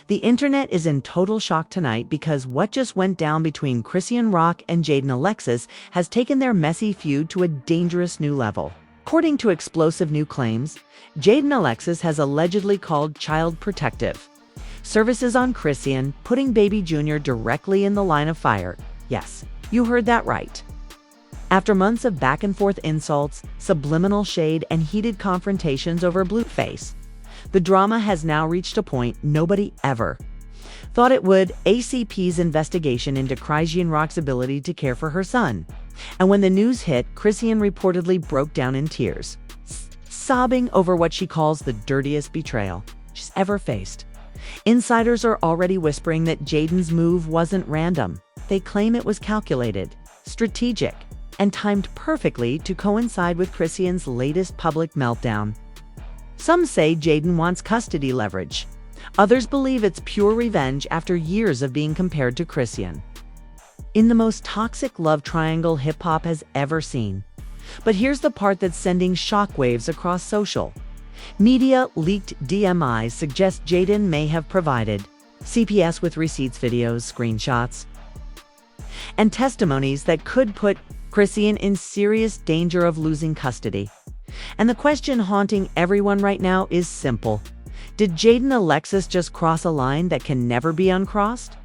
The internet is in total shock tonight because what just went down between Chrisean and Jaidyn Alexis has taken their messy feud to a dangerous new level. According to explosive new claims, Jaidyn Alexis has allegedly called Child Protective Services on Chrisean, putting baby Junior directly in the line of fire. Yes, you heard that right. After months of back-and-forth insults, subliminal shade, and heated confrontations over Blueface, the drama has now reached a point nobody ever thought it would. ACP's investigation into Chrisean's ability to care for her son. And when the news hit, Chrisean reportedly broke down in tears, sobbing over what she calls the dirtiest betrayal she's ever faced. Insiders are already whispering that Jaidyn's move wasn't random. They claim it was calculated, strategic, and timed perfectly to coincide with Chrisean's latest public meltdown. Some say Jaidyn wants custody leverage. Others believe it's pure revenge after years of being compared to Chrisean in the most toxic love triangle hip-hop has ever seen. But here's the part that's sending shockwaves across social media. Leaked DMIs suggest Jaidyn may have provided CPS with receipts, videos, screenshots, and testimonies that could put Chrisean in serious danger of losing custody. And the question haunting everyone right now is simple. Did Jaidyn Alexis just cross a line that can never be uncrossed?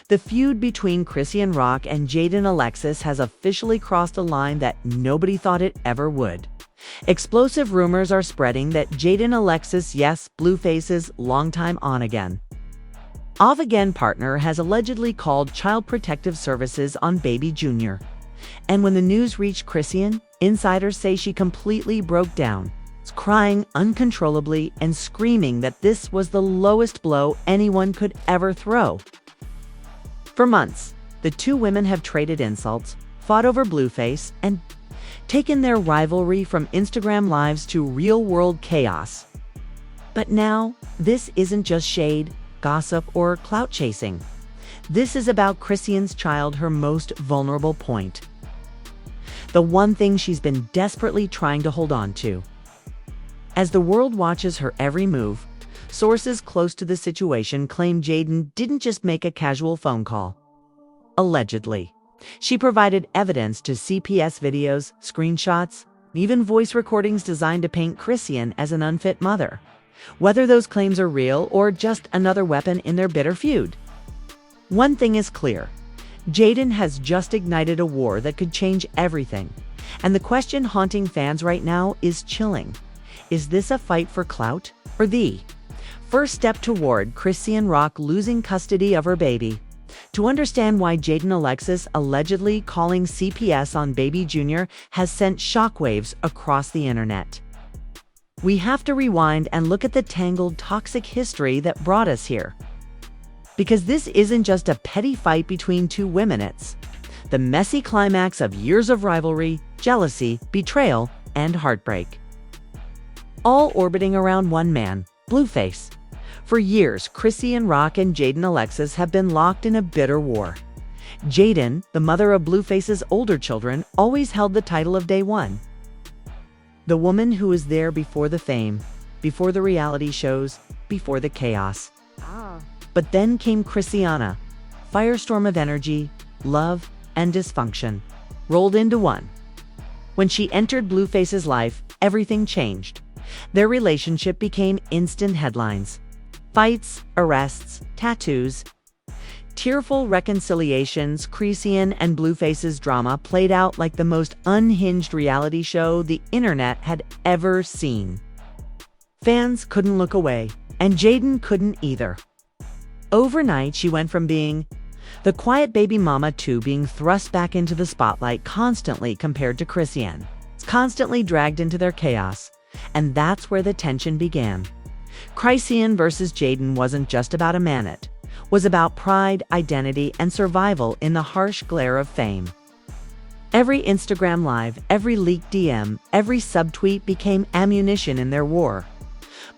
The feud between Chrisean and Jaidyn Alexis has officially crossed a line that nobody thought it ever would. Explosive rumors are spreading that Jaidyn Alexis, yes, Blueface's longtime on-again, off-again partner, has allegedly called Child Protective Services on baby Junior. And when the news reached Chrisean, insiders say she completely broke down, crying uncontrollably and screaming that this was the lowest blow anyone could ever throw. For months, the two women have traded insults, fought over Blueface, and taken their rivalry from Instagram lives to real-world chaos. But now, this isn't just shade, gossip, or clout chasing. This is about Chrisean's child, her most vulnerable point. The one thing she's been desperately trying to hold on to. As the world watches her every move, sources close to the situation claim Jaidyn didn't just make a casual phone call. Allegedly, she provided evidence to CPS videos, screenshots, even voice recordings designed to paint Chrisean as an unfit mother. Whether those claims are real or just another weapon in their bitter feud, one thing is clear. Jaidyn has just ignited a war that could change everything. And the question haunting fans right now is chilling. Is this a fight for clout or the first step toward Chrisean losing custody of her baby? To understand why Jaidyn Alexis allegedly calling CPS on baby Junior has sent shockwaves across the internet, we have to rewind and look at the tangled, toxic history that brought us here. Because this isn't just a petty fight between two women, it's the messy climax of years of rivalry, jealousy, betrayal, and heartbreak, all orbiting around one man, Blueface. For years, Chrisean and Jaidyn Alexis have been locked in a bitter war. Jaidyn, the mother of Blueface's older children, always held the title of Day One, the woman who was there before the fame, before the reality shows, before the chaos. But then came Chrisean, firestorm of energy, love, and dysfunction, rolled into one. When she entered Blueface's life, everything changed. Their relationship became instant headlines. Fights, arrests, tattoos, tearful reconciliations. Chrisean and Blueface's drama played out like the most unhinged reality show the internet had ever seen. Fans couldn't look away, and Jaidyn couldn't either. Overnight, she went from being the quiet baby mama to being thrust back into the spotlight, constantly compared to Chrisean, constantly dragged into their chaos. And that's where the tension began. Chrisean versus Jaidyn wasn't just about a man, it was about pride, identity, and survival in the harsh glare of fame. Every Instagram live, every leaked DM, every subtweet became ammunition in their war.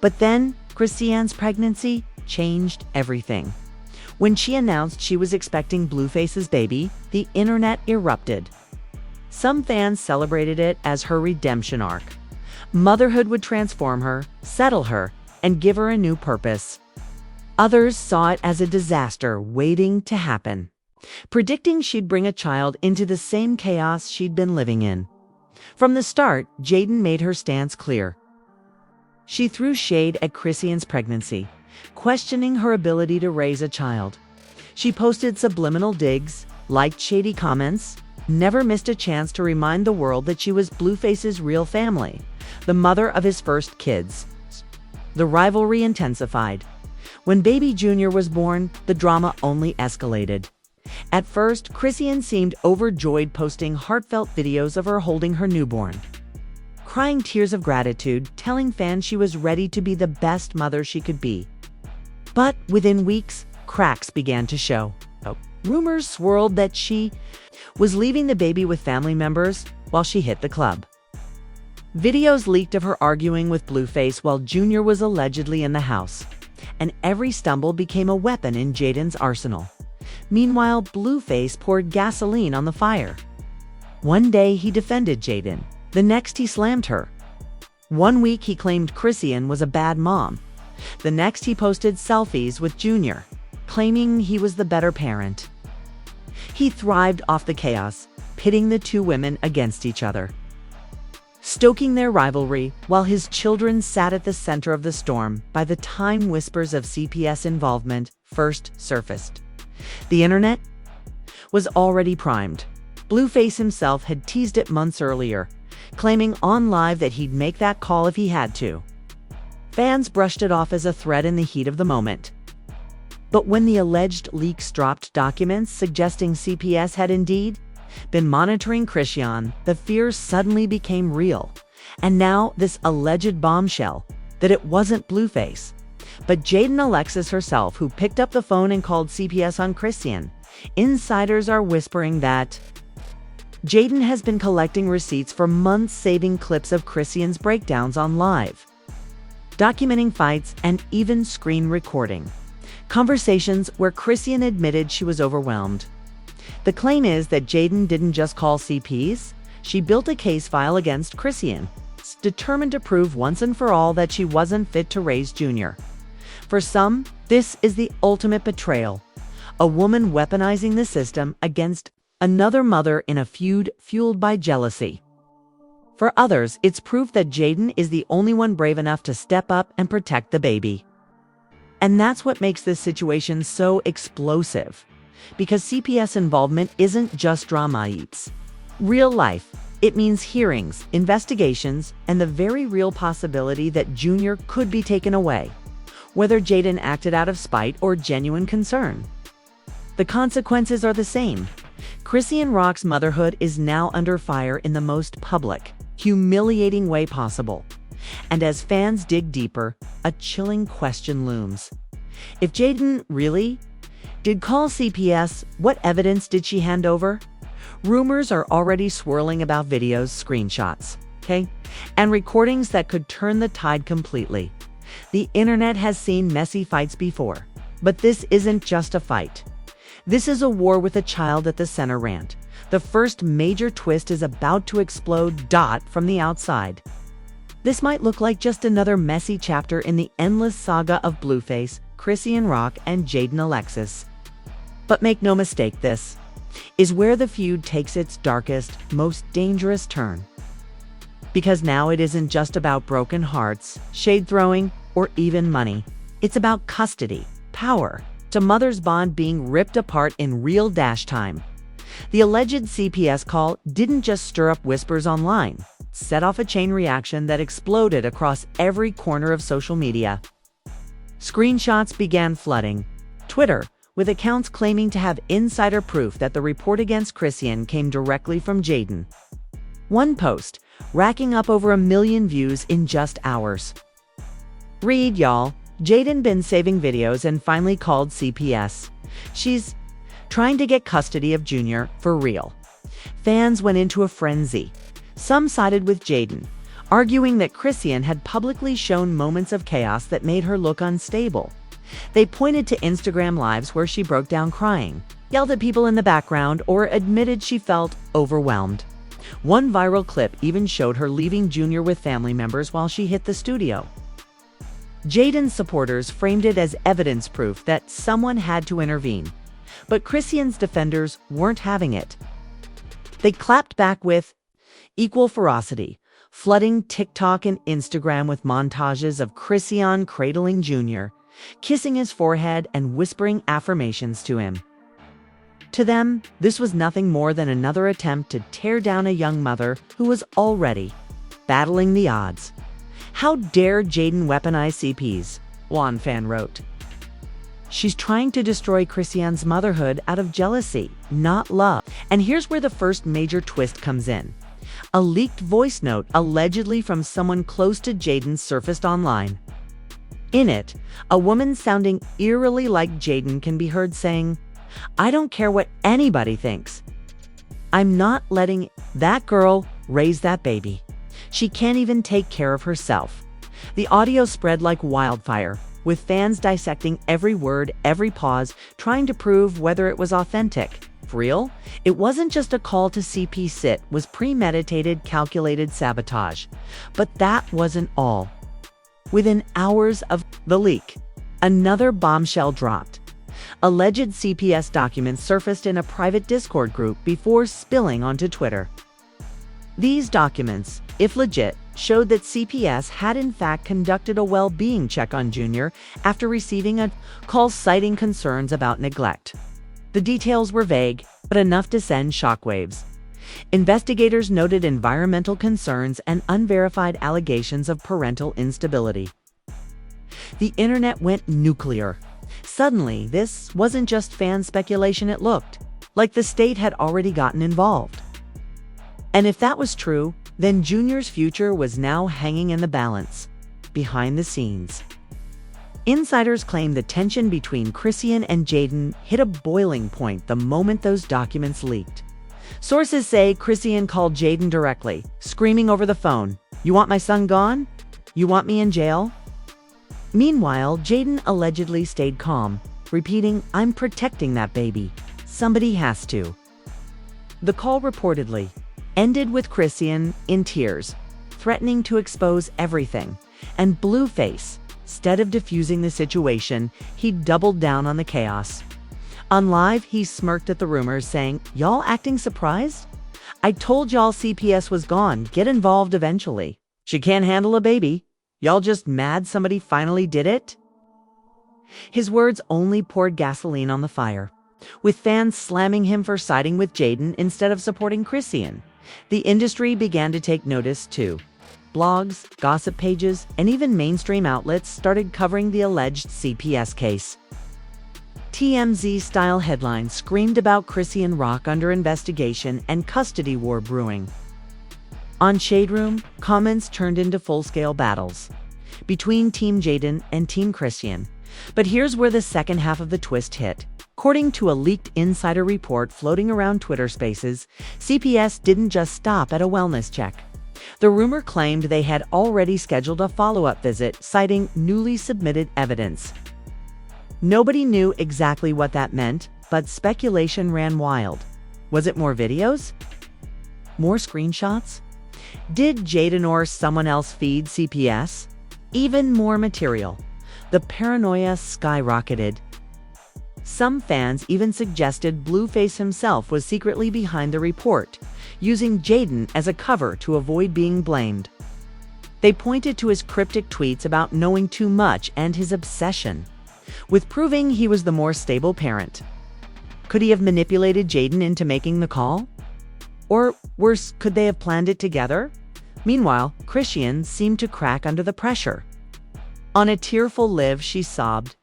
But then, Chrisean's pregnancy changed everything. When she announced she was expecting Blueface's baby, the internet erupted. Some fans celebrated it as her redemption arc. Motherhood would transform her, settle her, and give her a new purpose. Others saw it as a disaster waiting to happen, predicting she'd bring a child into the same chaos she'd been living in. From the start, Jaidyn made her stance clear. She threw shade at Chrisean's pregnancy, questioning her ability to raise a child. She posted subliminal digs, liked shady comments, never missed a chance to remind the world that she was Blueface's real family, the mother of his first kids. The rivalry intensified. When baby Junior was born, the drama only escalated. At first, Chrisean seemed overjoyed, posting heartfelt videos of her holding her newborn, crying tears of gratitude, telling fans she was ready to be the best mother she could be. But within weeks, cracks began to show. Rumors swirled that she was leaving the baby with family members while she hit the club. Videos leaked of her arguing with Blueface while Junior was allegedly in the house, and every stumble became a weapon in Jaidyn's arsenal. Meanwhile, Blueface poured gasoline on the fire. One day he defended Jaidyn, the next he slammed her. One week he claimed Chrisean was a bad mom. The next he posted selfies with Junior, claiming he was the better parent. He thrived off the chaos, pitting the two women against each other, stoking their rivalry while his children sat at the center of the storm. By the time whispers of CPS involvement first surfaced, the internet was already primed. Blueface himself had teased it months earlier, claiming on live that he'd make that call if he had to. Fans brushed it off as a threat in the heat of the moment. But when the alleged leaks dropped documents suggesting CPS had indeed been monitoring Chrisean, the fears suddenly became real. And now this alleged bombshell that it wasn't Blueface, but Jaidyn Alexis herself who picked up the phone and called CPS on Chrisean. Insiders are whispering that Jaidyn has been collecting receipts for months, saving clips of Chrisean's breakdowns on live, documenting fights, and even screen recording conversations where Chrisean admitted she was overwhelmed. The claim is that Jaidyn didn't just call CPs, she built a case file against Chrisean, determined to prove once and for all that she wasn't fit to raise Junior. For some, this is the ultimate betrayal, a woman weaponizing the system against another mother in a feud fueled by jealousy. For others, it's proof that Jaidyn is the only one brave enough to step up and protect the baby. And that's what makes this situation so explosive, because CPS involvement isn't just drama, it's real life. It means hearings, investigations, and the very real possibility that Junior could be taken away, whether Jaidyn acted out of spite or genuine concern. The consequences are the same. Chrisean Rock's motherhood is now under fire in the most public, humiliating way possible. And as fans dig deeper, a chilling question looms. If Jaidyn really did call CPS, what evidence did she hand over? Rumors are already swirling about videos, screenshots, and recordings that could turn the tide completely. The internet has seen messy fights before, but this isn't just a fight. This is a war with a child at the center. Rant. The first major twist is about to explode. From the outside, this might look like just another messy chapter in the endless saga of Blueface, Chrisean Rock, and Jaidyn Alexis. But make no mistake, this is where the feud takes its darkest, most dangerous turn. Because now it isn't just about broken hearts, shade throwing, or even money. It's about custody, power, to mother's bond being ripped apart in real time. The alleged CPS call didn't just stir up whispers online, it set off a chain reaction that exploded across every corner of social media. Screenshots began flooding Twitter, with accounts claiming to have insider proof that the report against Chrisean came directly from Jaidyn. One post racking up over 1 million views in just hours. Read, y'all. Jaidyn been saving videos and finally called CPS. She's trying to get custody of Junior for real. Fans went into a frenzy. Some sided with Jaidyn, arguing that Chrisean had publicly shown moments of chaos that made her look unstable. They pointed to Instagram lives where she broke down crying, yelled at people in the background, or admitted she felt overwhelmed. One viral clip even showed her leaving Junior with family members while she hit the studio. Jaidyn's supporters framed it as evidence proof that someone had to intervene. But Chrisean's defenders weren't having it. They clapped back with equal ferocity, flooding TikTok and Instagram with montages of Chrisean cradling Junior, kissing his forehead and whispering affirmations to him. To them, this was nothing more than another attempt to tear down a young mother who was already battling the odds. How dare Jaidyn weaponize CPs? One fan wrote. She's trying to destroy Chrisean's motherhood out of jealousy, not love. And here's where the first major twist comes in. A leaked voice note, allegedly from someone close to Jaidyn, surfaced online. In it, a woman sounding eerily like Jaidyn can be heard saying, "I don't care what anybody thinks. I'm not letting that girl raise that baby. She can't even take care of herself." The audio spread like wildfire, with fans dissecting every word, every pause, trying to prove whether it was authentic. For real? It wasn't just a call to CP sit, was premeditated, calculated sabotage. But that wasn't all. Within hours of the leak, another bombshell dropped. Alleged CPS documents surfaced in a private Discord group before spilling onto Twitter. These documents, if legit, showed that CPS had in fact conducted a well-being check on Junior after receiving a call citing concerns about neglect. The details were vague, but enough to send shockwaves. Investigators noted environmental concerns and unverified allegations of parental instability. The internet went nuclear. Suddenly, this wasn't just fan speculation. It looked like the state had already gotten involved. And if that was true, then Junior's future was now hanging in the balance, behind the scenes. Insiders claim the tension between Chrisean and Jaidyn hit a boiling point the moment those documents leaked. Sources say Chrisean called Jaidyn directly, screaming over the phone, "You want my son gone? You want me in jail?" Meanwhile, Jaidyn allegedly stayed calm, repeating, "I'm protecting that baby. Somebody has to." The call reportedly ended with Chrisean in tears, threatening to expose everything, and Blueface, instead of diffusing the situation, he doubled down on the chaos. On live, he smirked at the rumors, saying, "Y'all acting surprised? I told y'all CPS was gone. Get involved eventually. She can't handle a baby. Y'all just mad somebody finally did it?" His words only poured gasoline on the fire, with fans slamming him for siding with Jaidyn instead of supporting Chrisean. The industry began to take notice too. Blogs, gossip pages, and even mainstream outlets started covering the alleged CPS case. TMZ-style headlines screamed about Chrisean Rock under investigation and custody war brewing. On Shade Room, comments turned into full-scale battles between Team Jaidyn and Team Chrisean. But here's where the second half of the twist hit. According to a leaked insider report floating around Twitter Spaces, CPS didn't just stop at a wellness check. The rumor claimed they had already scheduled a follow-up visit, citing newly submitted evidence. Nobody knew exactly what that meant, but speculation ran wild. Was it more videos? More screenshots? Did Jaidyn or someone else feed CPS? Even more material. The paranoia skyrocketed. Some fans even suggested Blueface himself was secretly behind the report, using Jaidyn as a cover to avoid being blamed. They pointed to his cryptic tweets about knowing too much and his obsession with proving he was the more stable parent. Could he have manipulated Jaidyn into making the call? Or worse, could they have planned it together? Meanwhile, Chrisean seemed to crack under the pressure. On a tearful live, she sobbed,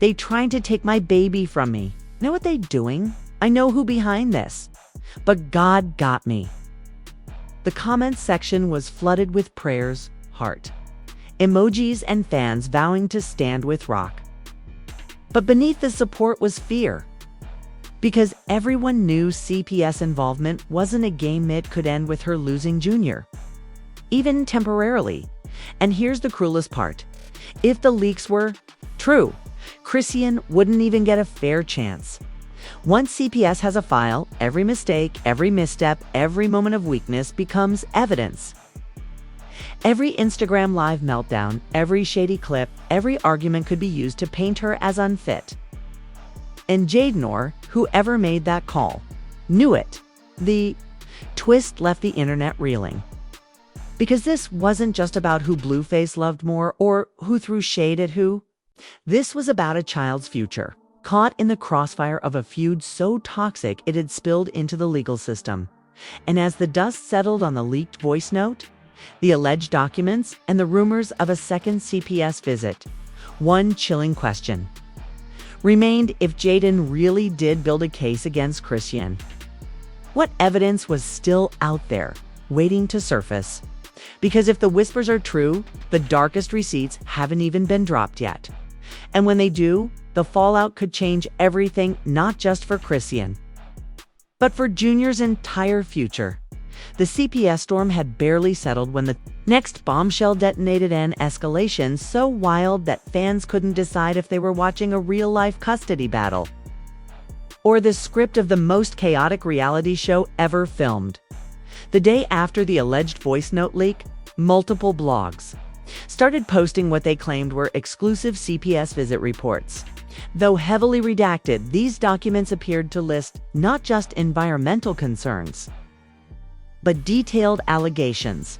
"They trying to take my baby from me. Know what they doing? I know who behind this. But God got me." The comments section was flooded with prayers, heart emojis, and fans vowing to stand with Rock. But beneath the support was fear. Because everyone knew CPS involvement wasn't a game it could end with her losing Junior, even temporarily. And here's the cruelest part. If the leaks were true, Chrisean wouldn't even get a fair chance. Once CPS has a file, every mistake, every misstep, every moment of weakness becomes evidence. Every Instagram Live meltdown, every shady clip, every argument could be used to paint her as unfit. And Jaidyn, or whoever made that call, knew it. The twist left the internet reeling. Because this wasn't just about who Blueface loved more or who threw shade at who. This was about a child's future, caught in the crossfire of a feud so toxic it had spilled into the legal system. And as the dust settled on the leaked voice note, the alleged documents, and the rumors of a second CPS visit, one chilling question remained: if Jaidyn really did build a case against Chrisean, what evidence was still out there, waiting to surface? Because if the whispers are true, the darkest receipts haven't even been dropped yet. And when they do, the fallout could change everything, not just for Chrisean, but for Junior's entire future. The CPS storm had barely settled when the next bombshell detonated, an escalation so wild that fans couldn't decide if they were watching a real-life custody battle or the script of the most chaotic reality show ever filmed. The day after the alleged voice note leak, multiple blogs started posting what they claimed were exclusive CPS visit reports. Though heavily redacted, these documents appeared to list not just environmental concerns, but detailed allegations: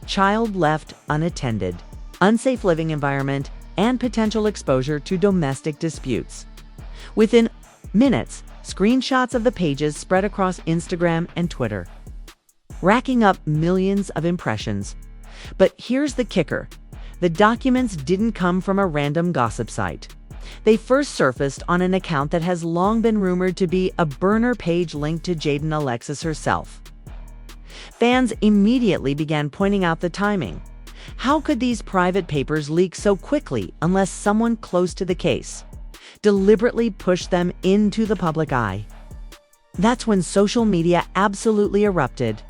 child left unattended, unsafe living environment, and potential exposure to domestic disputes. Within minutes, screenshots of the pages spread across Instagram and Twitter, racking up millions of impressions. But here's the kicker: the documents didn't come from a random gossip site. They first surfaced on an account that has long been rumored to be a burner page linked to Jaidyn Alexis herself. Fans immediately began pointing out the timing. How could these private papers leak so quickly unless someone close to the case deliberately pushed them into the public eye? That's when social media absolutely erupted.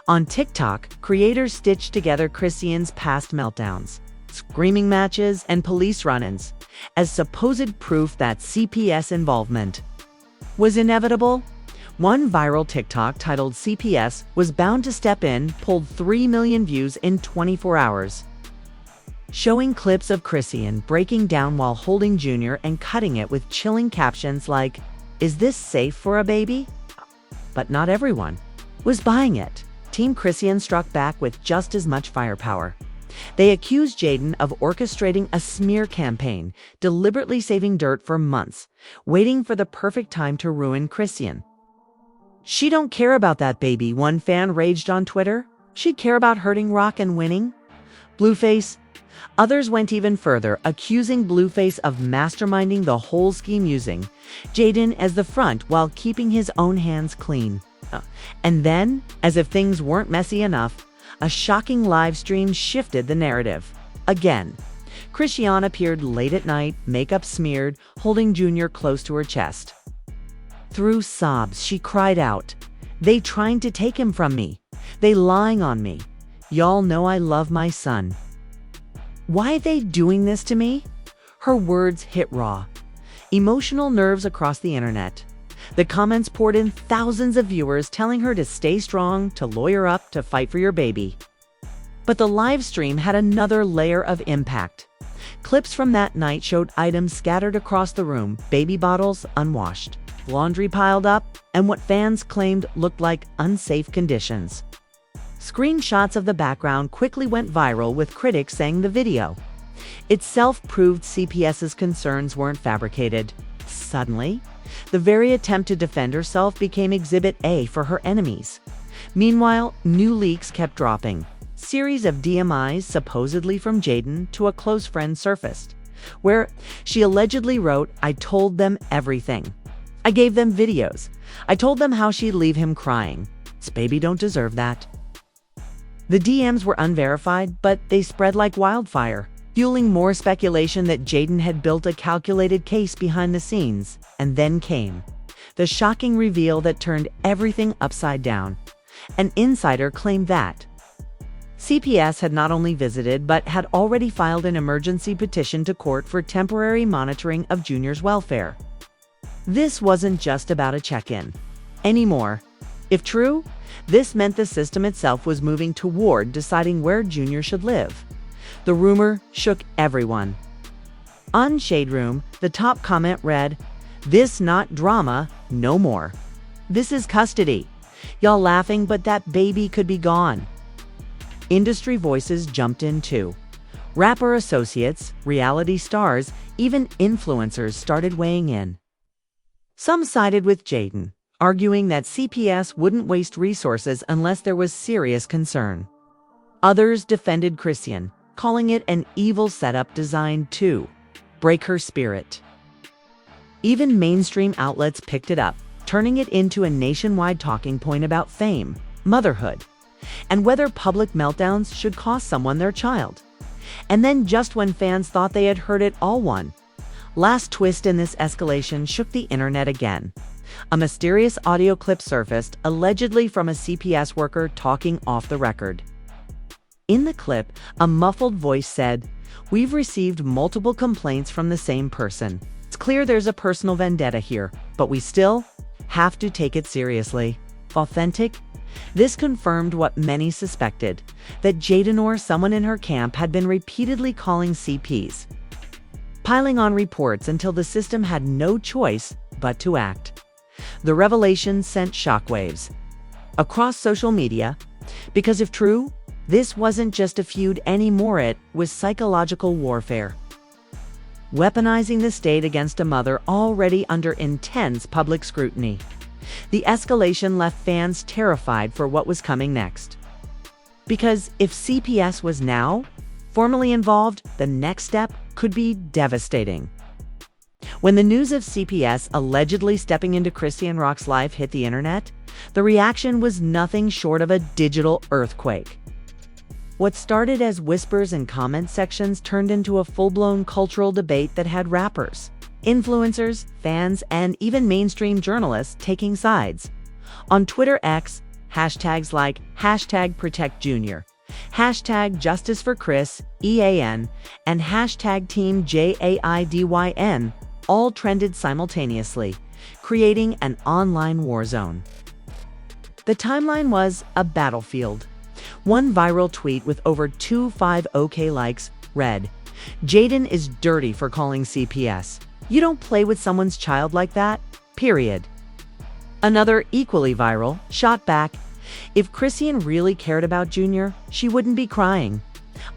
On TikTok, creators stitched together Chrisean's past meltdowns, screaming matches, and police run-ins as supposed proof that CPS involvement was inevitable. One viral TikTok titled "CPS was bound to step in" pulled 3 million views in 24 hours, showing clips of Chrisean breaking down while holding Junior and cutting it with chilling captions like, "Is this safe for a baby?" But not everyone was buying it. Team Chrisean struck back with just as much firepower. They accused Jaidyn of orchestrating a smear campaign, deliberately saving dirt for months, waiting for the perfect time to ruin Chrisean. "She don't care about that baby," one fan raged on Twitter. "She'd care about hurting Rock and winning." Blueface. Others went even further, accusing Blueface of masterminding the whole scheme, using Jaidyn as the front while keeping his own hands clean. And then, as if things weren't messy enough, a shocking live stream shifted the narrative. Again, Chrisean appeared late at night, makeup smeared, holding Junior close to her chest. Through sobs, she cried out, "They trying to take him from me. They lying on me. Y'all know I love my son. Why they doing this to me?" Her words hit raw, emotional nerves across the internet. The comments poured in, thousands of viewers telling her to stay strong, to lawyer up, to fight for your baby. But the live stream had another layer of impact. Clips from that night showed items scattered across the room: baby bottles unwashed, laundry piled up, and what fans claimed looked like unsafe conditions. Screenshots of the background quickly went viral, with critics saying the video itself proved CPS's concerns weren't fabricated. Suddenly, the very attempt to defend herself became Exhibit A for her enemies. Meanwhile, new leaks kept dropping. Series of DMIs, supposedly from Jaidyn, to a close friend surfaced, where she allegedly wrote, "I told them everything. I gave them videos. I told them how she'd leave him crying. This baby don't deserve that." The DMs were unverified, but they spread like wildfire, fueling more speculation that Jaidyn had built a calculated case behind the scenes. And then came the shocking reveal that turned everything upside down. An insider claimed that CPS had not only visited but had already filed an emergency petition to court for temporary monitoring of Junior's welfare. This wasn't just about a check-in anymore. If true, this meant the system itself was moving toward deciding where Junior should live. The rumor shook everyone. On Shade Room, the top comment read, "This not drama, no more. This is custody. Y'all laughing, but that baby could be gone." Industry voices jumped in too. Rapper associates, reality stars, even influencers started weighing in. Some sided with Jaidyn, arguing that CPS wouldn't waste resources unless there was serious concern. Others defended Chrisean, calling it an evil setup designed to break her spirit. Even mainstream outlets picked it up, turning it into a nationwide talking point about fame, motherhood, and whether public meltdowns should cost someone their child. And then just when fans thought they had heard it all, one last twist in this escalation shook the internet again. A mysterious audio clip surfaced, allegedly from a CPS worker talking off the record. In the clip, a muffled voice said, "We've received multiple complaints from the same person. It's clear there's a personal vendetta here, but we still have to take it seriously." Authentic? This confirmed what many suspected, that Jaidyn or someone in her camp had been repeatedly calling CPs, piling on reports until the system had no choice but to act. The revelation sent shockwaves across social media, because if true, this wasn't just a feud anymore, it was psychological warfare. Weaponizing the state against a mother already under intense public scrutiny. The escalation left fans terrified for what was coming next. Because if CPS was now formally involved, the next step could be devastating. When the news of CPS allegedly stepping into Chrisean Rock's life hit the internet, the reaction was nothing short of a digital earthquake. What started as whispers and comment sections turned into a full-blown cultural debate that had rappers, influencers, fans, and even mainstream journalists taking sides. On Twitter X, hashtags like #ProtectJunior, #JusticeForChris, EAN, and #Team JAIDYN all trended simultaneously, creating an online war zone. The timeline was a battlefield. One viral tweet with over 250K likes read, "Jaidyn is dirty for calling CPS. You don't play with someone's child like that, period." Another, equally viral, shot back, "If Chrisean really cared about Junior, she wouldn't be crying."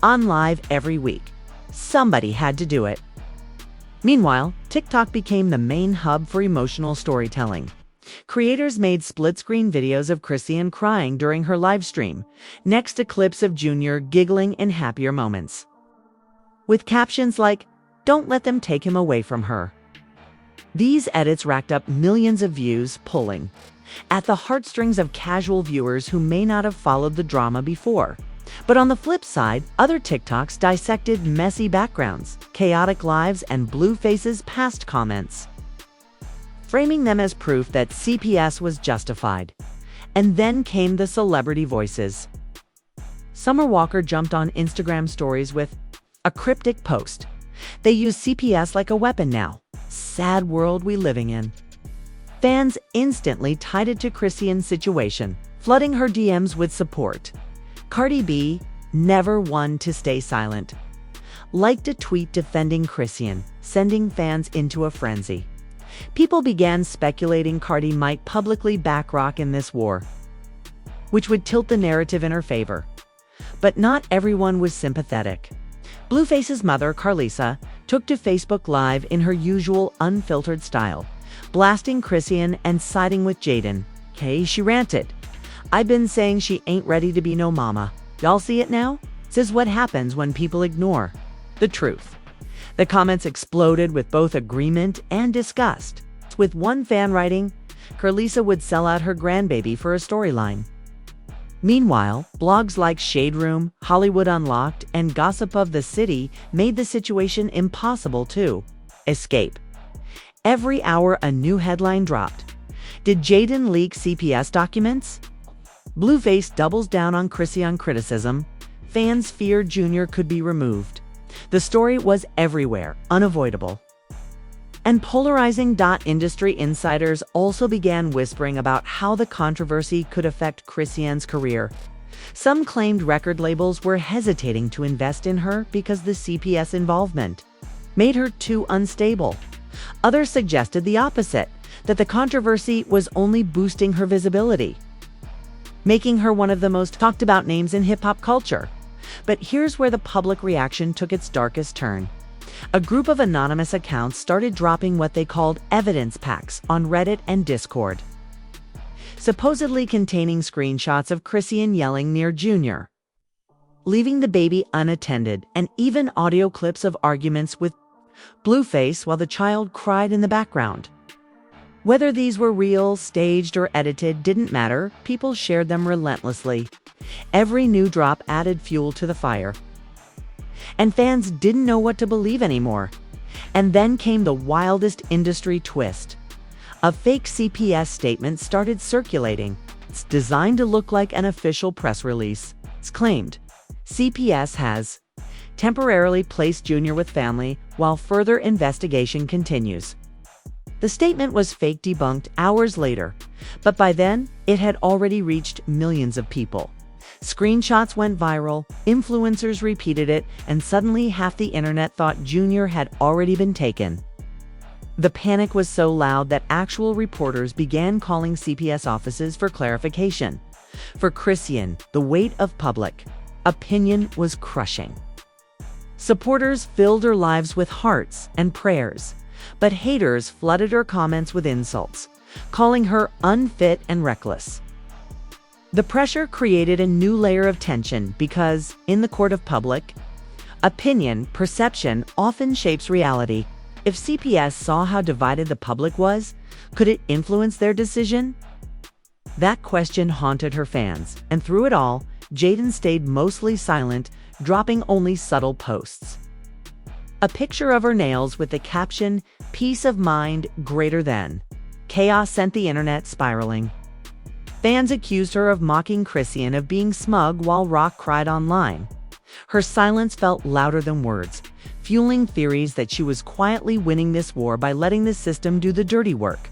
On live every week. Somebody had to do it. Meanwhile, TikTok became the main hub for emotional storytelling. Creators made split-screen videos of Chrisean crying during her live stream, next to clips of Junior giggling in happier moments, with captions like, "Don't let them take him away from her." These edits racked up millions of views, pulling at the heartstrings of casual viewers who may not have followed the drama before. But on the flip side, other TikToks dissected messy backgrounds, chaotic lives, and Blueface's past comments, framing them as proof that CPS was justified. And then came the celebrity voices. Summer Walker jumped on Instagram stories with a cryptic post. "They use CPS like a weapon now. Sad world we living in." Fans instantly tied it to Chrisean's situation, flooding her DMs with support. Cardi B, never one to stay silent, liked a tweet defending Chrisean, sending fans into a frenzy. People began speculating Cardi might publicly back Rock in this war, which would tilt the narrative in her favor. But not everyone was sympathetic. Blueface's mother, Carlisa, took to Facebook Live in her usual unfiltered style, blasting Chrisean and siding with Jaidyn. She ranted, "I've been saying she ain't ready to be no mama. Y'all see it now? This is what happens when people ignore the truth." The comments exploded with both agreement and disgust, with one fan writing, "Carlisa would sell out her grandbaby for a storyline." Meanwhile, blogs like Shade Room, Hollywood Unlocked, and Gossip of the City made the situation impossible to escape. Every hour a new headline dropped. Did Jaidyn leak CPS documents? Blueface doubles down on Chrisean criticism. Fans feared Junior could be removed. The story was everywhere, unavoidable. And polarizing. Industry insiders also began whispering about how the controversy could affect Chrisean's career. Some claimed record labels were hesitating to invest in her because the CPS involvement made her too unstable. Others suggested the opposite, that the controversy was only boosting her visibility, making her one of the most talked about names in hip-hop culture. But here's where the public reaction took its darkest turn. A group of anonymous accounts started dropping what they called evidence packs on Reddit and Discord, supposedly containing screenshots of Chrisean yelling near Junior, leaving the baby unattended, and even audio clips of arguments with Blueface while the child cried in the background. Whether these were real, staged, or edited didn't matter. People shared them relentlessly. Every new drop added fuel to the fire, and fans didn't know what to believe anymore. And then came the wildest industry twist. A fake CPS statement started circulating. It's designed to look like an official press release. It's claimed CPS has temporarily placed Junior with family while further investigation continues. The statement was fake debunked hours later, but by then, it had already reached millions of people. Screenshots went viral, influencers repeated it, and suddenly half the internet thought Junior had already been taken. The panic was so loud that actual reporters began calling CPS offices for clarification. For Chrisean, the weight of public opinion was crushing. Supporters filled her lives with hearts and prayers, but haters flooded her comments with insults, calling her unfit and reckless. The pressure created a new layer of tension because, in the court of public opinion, perception often shapes reality. If CPS saw how divided the public was, could it influence their decision? That question haunted her fans, and through it all, Jaidyn stayed mostly silent, dropping only subtle posts. A picture of her nails with the caption, "Peace of mind greater than." Chaos sent the internet spiraling. Fans accused her of mocking Chrisean, of being smug while Rock cried online. Her silence felt louder than words, fueling theories that she was quietly winning this war by letting the system do the dirty work.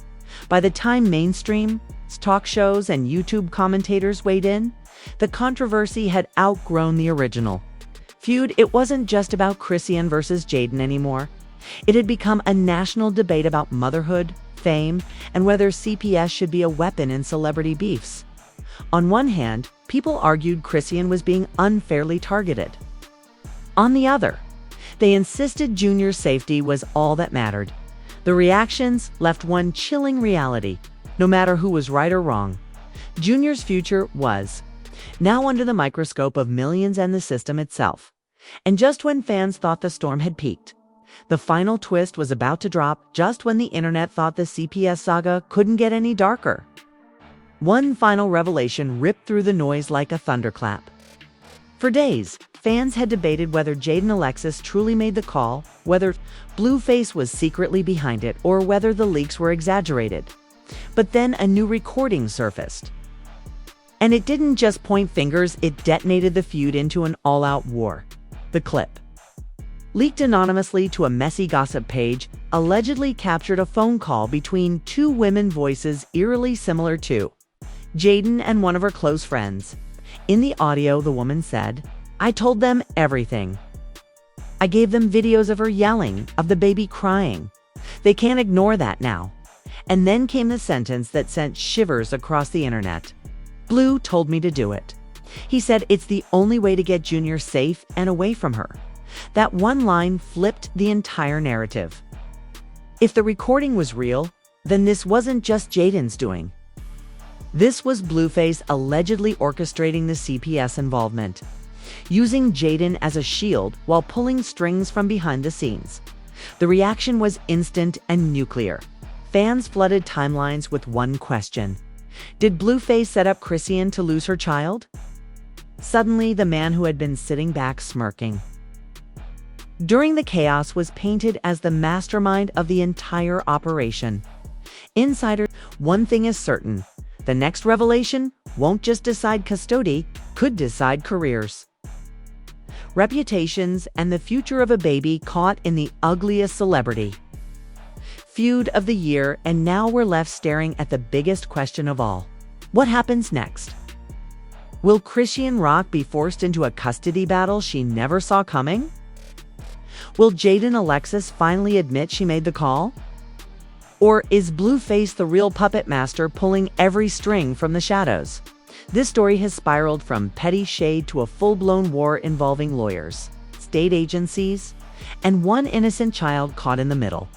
By the time mainstream talk shows and YouTube commentators weighed in, the controversy had outgrown the original feud. It wasn't just about Chrisean versus Jaidyn anymore. It had become a national debate about motherhood, fame, and whether CPS should be a weapon in celebrity beefs. On one hand, people argued Chrisean was being unfairly targeted. On the other, they insisted Junior's safety was all that mattered. The reactions left one chilling reality. No matter who was right or wrong, Junior's future was now under the microscope of millions and the system itself. And just when fans thought the storm had peaked, the final twist was about to drop, just when the internet thought the CPS saga couldn't get any darker. One final revelation ripped through the noise like a thunderclap. For days, fans had debated whether Jaidyn Alexis truly made the call, whether Blueface was secretly behind it, or whether the leaks were exaggerated. But then a new recording surfaced. And it didn't just point fingers, it detonated the feud into an all-out war. The clip, leaked anonymously to a messy gossip page, allegedly captured a phone call between two women, voices eerily similar to Jaidyn and one of her close friends. In the audio, the woman said, "I told them everything. I gave them videos of her yelling, of the baby crying. They can't ignore that now." And then came the sentence that sent shivers across the internet. "Blue told me to do it. He said it's the only way to get Junior safe and away from her." That one line flipped the entire narrative. If the recording was real, then this wasn't just Jaidyn's doing. This was Blueface allegedly orchestrating the CPS involvement, using Jaidyn as a shield while pulling strings from behind the scenes. The reaction was instant and nuclear. Fans flooded timelines with one question: did Blueface set up Chrisean to lose her child? Suddenly, the man who had been sitting back smirking during the chaos was painted as the mastermind of the entire operation. Insiders, one thing is certain: the next revelation won't just decide custody, could decide careers, reputations, and the future of a baby caught in the ugliest celebrity feud of the year, and now we're left staring at the biggest question of all. What happens next? Will Chrisean Rock be forced into a custody battle she never saw coming? Will Jaidyn Alexis finally admit she made the call? Or is Blueface the real puppet master pulling every string from the shadows? This story has spiraled from petty shade to a full-blown war involving lawyers, state agencies, and one innocent child caught in the middle.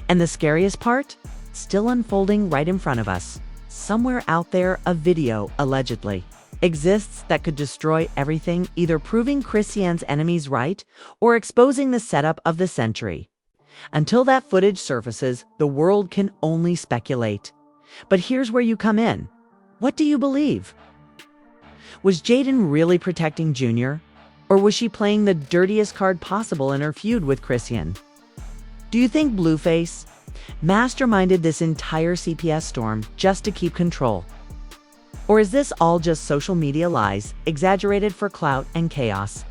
And the scariest part? Still unfolding right in front of us. Somewhere out there, a video, allegedly, exists that could destroy everything, either proving Chrisean's enemies right or exposing the setup of the century. Until that footage surfaces, the world can only speculate. But here's where you come in. What do you believe? Was Jaidyn really protecting Junior? Or was she playing the dirtiest card possible in her feud with Chrisean? Do you think Blueface masterminded this entire CPS storm just to keep control? Or is this all just social media lies, exaggerated for clout and chaos?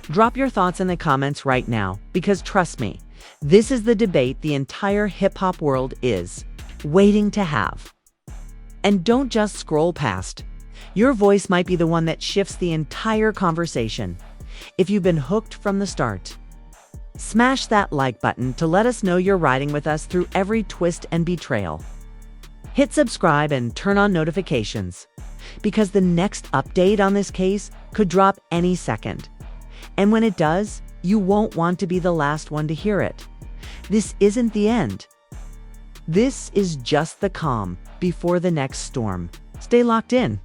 Drop your thoughts in the comments right now, because trust me, this is the debate the entire hip-hop world is waiting to have. And don't just scroll past. Your voice might be the one that shifts the entire conversation. If you've been hooked from the start, smash that like button to let us know you're riding with us through every twist and betrayal. Hit subscribe and turn on notifications, because the next update on this case could drop any second. And when it does, you won't want to be the last one to hear it. This isn't the end. This is just the calm before the next storm. Stay locked in.